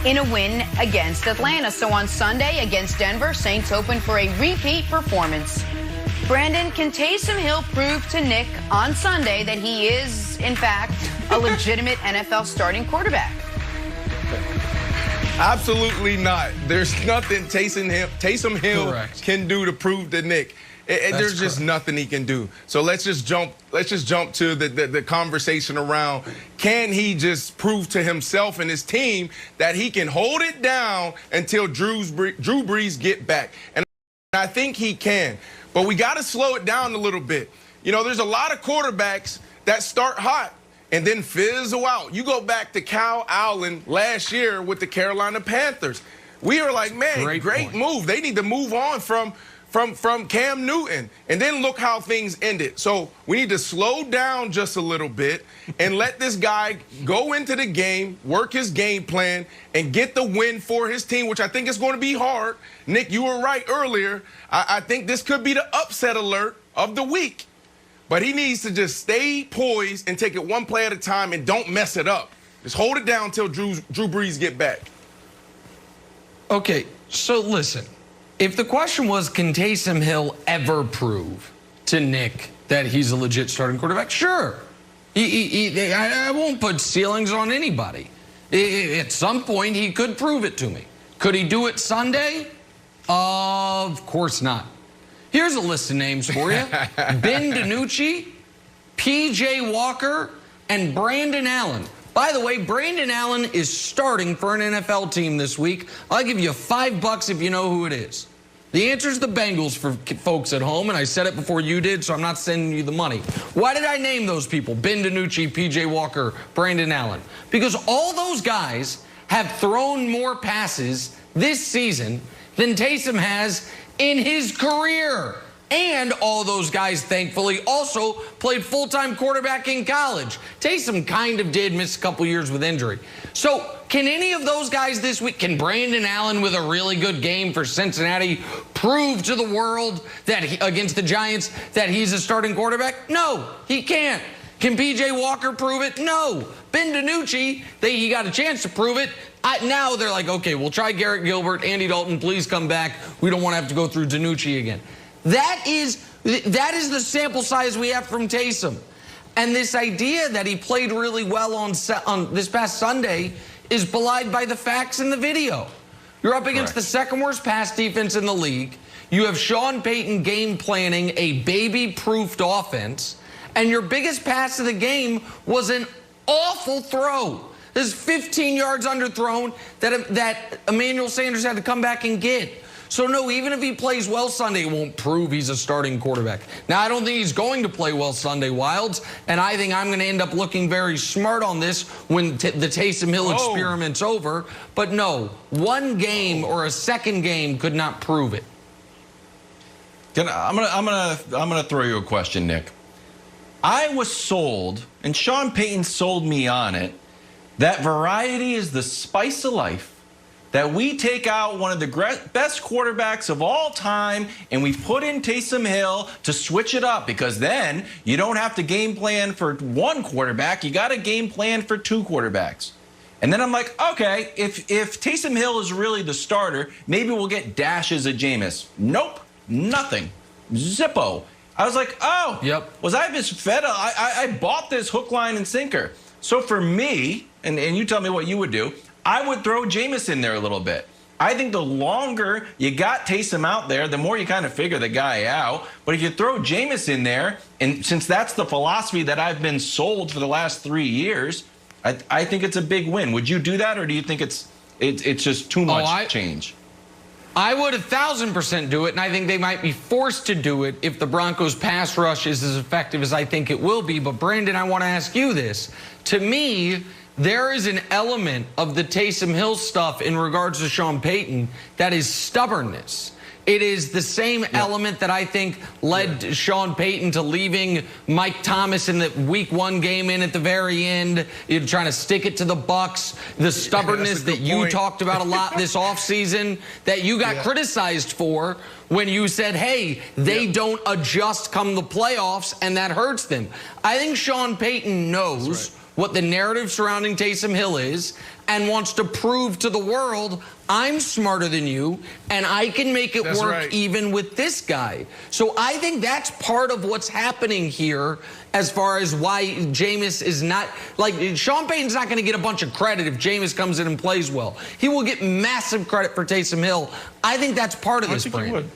in a win against Atlanta. So on Sunday against Denver, Saints open for a repeat performance. Brandon, can Taysom Hill prove to Nick on Sunday that he is, in fact, a legitimate NFL starting quarterback? Absolutely not. There's nothing Taysom Hill can do to prove to Nick. There's just nothing he can do. So let's just jump to the conversation around, can he just prove to himself and his team that he can hold it down until Drew Brees get back? And I think he can. But we got to slow it down a little bit. You know, there's a lot of quarterbacks that start hot and then fizzle out. You go back to Kyle Allen last year with the Carolina Panthers. We were like, man, great move. They need to move on from Cam Newton. And then look how things ended. So we need to slow down just a little bit and let this guy go into the game, work his game plan, and get the win for his team, which I think is going to be hard. Nick, you were right earlier. I think this could be the upset alert of the week. But he needs to just stay poised and take it one play at a time and don't mess it up. Just hold it down until Drew Brees get back. Okay, so listen. If the question was, can Taysom Hill ever prove to Nick that he's a legit starting quarterback? Sure. I won't put ceilings on anybody. At some point, he could prove it to me. Could he do it Sunday? Of course not. Here's a list of names for you. Ben DiNucci, P.J. Walker, and Brandon Allen. By the way, Brandon Allen is starting for an NFL team this week. I'll give you $5 if you know who it is. The answer is the Bengals for folks at home, and I said it before you did, so I'm not sending you the money. Why did I name those people? Ben DiNucci, P.J. Walker, Brandon Allen. Because all those guys have thrown more passes this season than Taysom has in his career. And all those guys, thankfully, also played full-time quarterback in college. Taysom kind of did miss a couple years with injury. So can any of those guys this week, can Brandon Allen with a really good game for Cincinnati prove to the world that against the Giants that he's a starting quarterback? No, he can't. Can P.J. Walker prove it? No. Ben DiNucci, he got a chance to prove it. Now they're like, okay, we'll try Garrett Gilbert. Andy Dalton, please come back. We don't want to have to go through DiNucci again. That is the sample size we have from Taysom. And this idea that he played really well on this past Sunday is belied by the facts in the video. You're up against the second worst pass defense in the league. You have Sean Payton game planning a baby-proofed offense. And your biggest pass of the game was an awful throw. This is 15 yards underthrown that Emmanuel Sanders had to come back and get. So, no, even if he plays well Sunday, it won't prove he's a starting quarterback. Now, I don't think he's going to play well Sunday, Wilds, and I think I'm going to end up looking very smart on this when the Taysom Hill experiment's over. But, no, one game or a second game could not prove it. I'm gonna throw you a question, Nick. I was sold, and Sean Payton sold me on it, that variety is the spice of life. That we take out one of the best quarterbacks of all time and we put in Taysom Hill to switch it up, because then you don't have to game plan for one quarterback. You got to game plan for two quarterbacks. And then I'm like, okay, if Taysom Hill is really the starter, maybe we'll get dashes of Jameis. Nope, nothing. Zippo. I was like, oh, was I misfed? I bought this hook, line, and sinker. So for me, and you tell me what you would do, I would throw Jameis in there a little bit. I think the longer you got Taysom out there, the more you kind of figure the guy out. But if you throw Jameis in there, and since that's the philosophy that I've been sold for the last 3 years, I think it's a big win. Would you do that, or do you think it's just too much change? I would 1,000% do it, and I think they might be forced to do it if the Broncos' pass rush is as effective as I think it will be. But, Brandon, I want to ask you this. To me, there is an element of the Taysom Hill stuff in regards to Sean Payton that is stubbornness. It is the same element that I think led Sean Payton to leaving Mike Thomas in the week 1 game in at the very end, trying to stick it to the Bucs. The stubbornness that you talked about a lot this offseason that you got criticized for when you said, hey, they don't adjust come the playoffs, and that hurts them. I think Sean Payton knows what the narrative surrounding Taysom Hill is and wants to prove to the world, I'm smarter than you, and I can make it work even with this guy. So I think that's part of what's happening here as far as why Jameis is not, like, Sean Payton's not going to get a bunch of credit if Jameis comes in and plays well. He will get massive credit for Taysom Hill. I think that's part of this, Brandon.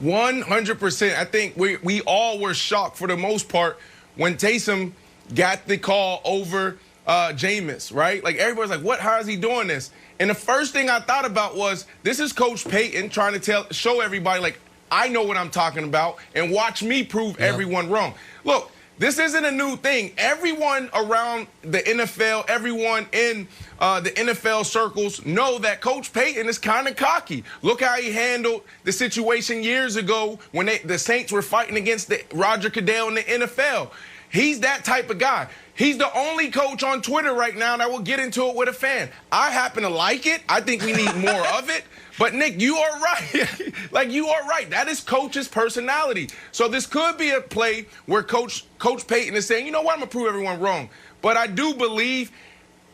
100%. I think we all were shocked for the most part when Taysom got the call over Jameis, right? Like, everybody's like, what? How is he doing this? And the first thing I thought about was, this is Coach Payton trying to show everybody, like, I know what I'm talking about, and watch me prove everyone wrong. Look, this isn't a new thing. Everyone around the NFL, everyone in the NFL circles know that Coach Payton is kind of cocky. Look how he handled the situation years ago when the Saints were fighting against Roger Goodell in the NFL. He's that type of guy. He's the only coach on Twitter right now that will get into it with a fan. I happen to like it. I think we need more of it. But, Nick, you are right. Like, you are right. That is Coach's personality. So this could be a play where Coach Payton is saying, you know what, I'm going to prove everyone wrong. But I do believe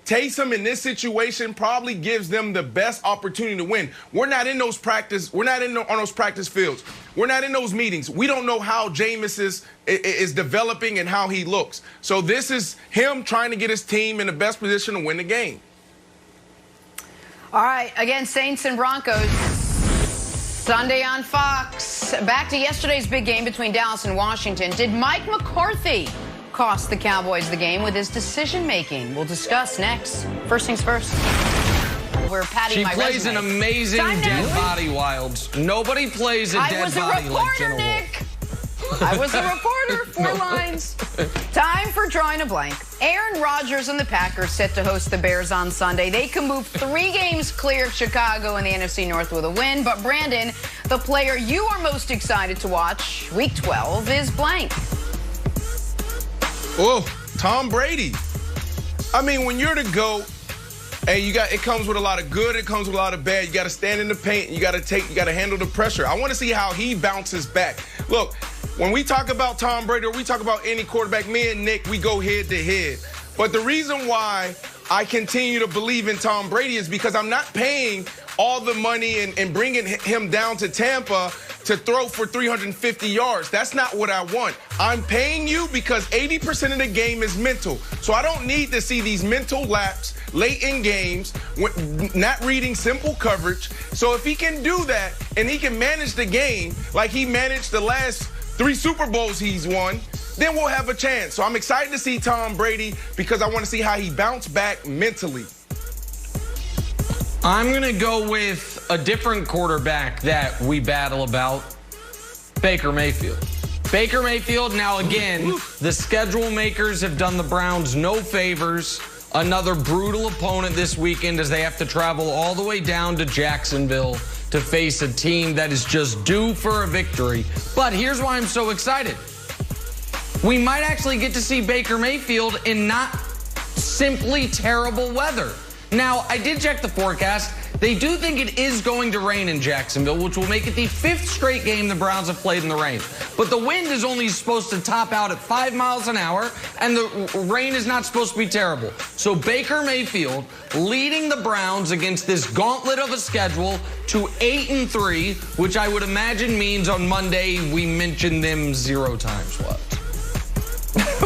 Taysom in this situation probably gives them the best opportunity to win. We're not in those practice. We're not on those practice fields. We're not in those meetings. We don't know how Jameis is developing and how he looks. So this is him trying to get his team in the best position to win the game. All right, again, Saints and Broncos, Sunday on Fox. Back to yesterday's big game between Dallas and Washington. Did Mike McCarthy cost the Cowboys the game with his decision-making? We'll discuss next. First things first. We're patting my resume. She plays an amazing dead body, Wilds. Nobody plays a dead body like Jenna Wolf. I was a reporter, 4 lines. Time for drawing a blank. Aaron Rodgers and the Packers set to host the Bears on Sunday. They can move 3 games clear of Chicago in the NFC North with a win. But, Brandon, the player you are most excited to watch, Week 12, is blank. Oh, Tom Brady. I mean, when you're the GOAT, hey, it comes with a lot of good, it comes with a lot of bad. You got to stand in the paint, you got to handle the pressure. I want to see how he bounces back. Look, when we talk about Tom Brady or we talk about any quarterback, me and Nick, we go head to head. But the reason why I continue to believe in Tom Brady is because I'm not paying all the money and bringing him down to Tampa to throw for 350 yards. That's not what I want. I'm paying you because 80% of the game is mental. So I don't need to see these mental laps late in games, not reading simple coverage. So if he can do that and he can manage the game like he managed the last 3 Super Bowls he's won, then we'll have a chance. So I'm excited to see Tom Brady because I want to see how he bounced back mentally. I'm going to go with a different quarterback that we battle about, Baker Mayfield. Baker Mayfield, now again, the schedule makers have done the Browns no favors. Another brutal opponent this weekend as they have to travel all the way down to Jacksonville to face a team that is just due for a victory. But here's why I'm so excited. We might actually get to see Baker Mayfield in not simply terrible weather. Now, I did check the forecast. They do think it is going to rain in Jacksonville, which will make it the 5th straight game the Browns have played in the rain. But the wind is only supposed to top out at 5 miles an hour, and the rain is not supposed to be terrible. So Baker Mayfield leading the Browns against this gauntlet of a schedule to 8-3, which I would imagine means on Monday we mention them 0 times. What?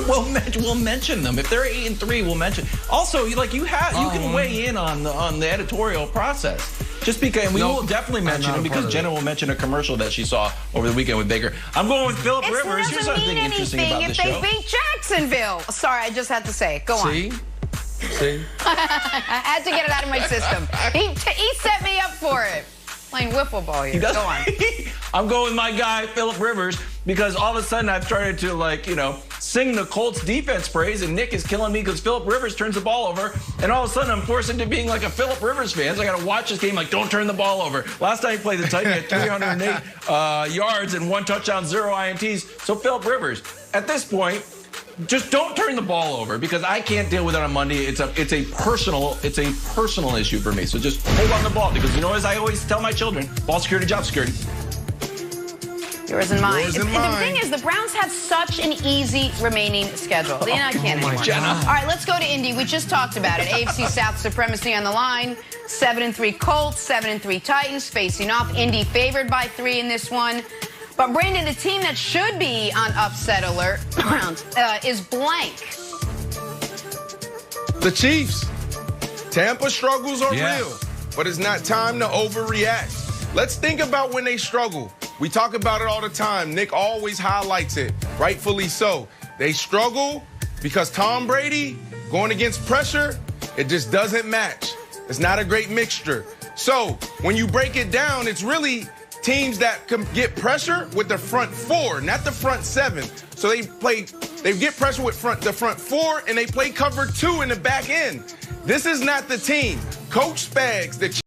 We'll mention them. If they're 8-3, we'll mention. Also, like you can weigh in on the editorial process. Just because we will definitely mention them because Jenna will mention a commercial that she saw over the weekend with Baker. I'm going with Philip Rivers. Here's something interesting about the show. If they beat Jacksonville. Sorry, I just had to say it. Go on. See? I had to get it out of my system. He set me up for it. Playing wiffle ball here. Go on. I'm going with my guy, Philip Rivers, because all of a sudden I've started to, sing the Colts defense praise, and Nick is killing me because Philip Rivers turns the ball over, and all of a sudden I'm forced into being like a Philip Rivers fan. So I got to watch this game like, don't turn the ball over. Last time he played the Titans at 308 yards and 1 touchdown, 0 INTs. So Philip Rivers, at this point, just don't turn the ball over because I can't deal with it on Monday. It's a personal issue for me. So just hold on the ball because as I always tell my children, ball security, job security. Yours and mine. Yours and The mine. thing is, the Browns have such an easy remaining schedule. I can't anymore. All right, let's go to Indy. We just talked about it. AFC South supremacy on the line. 7-3 Colts, 7-3 Titans facing off. Indy favored by 3 in this one. But Brandon, the team that should be on upset alert is blank. The Chiefs. Tampa struggles are Yes. real, but it's not time to overreact. Let's think about when they struggle. We talk about it all the time. Nick always highlights it, rightfully so. They struggle because Tom Brady going against pressure, it just doesn't match. It's not a great mixture. So when you break it down, it's really teams that can get pressure with the front 4, not the front 7. So they get pressure with the front 4, and they play cover 2 in the back end. This is not the team. Coach Spags, the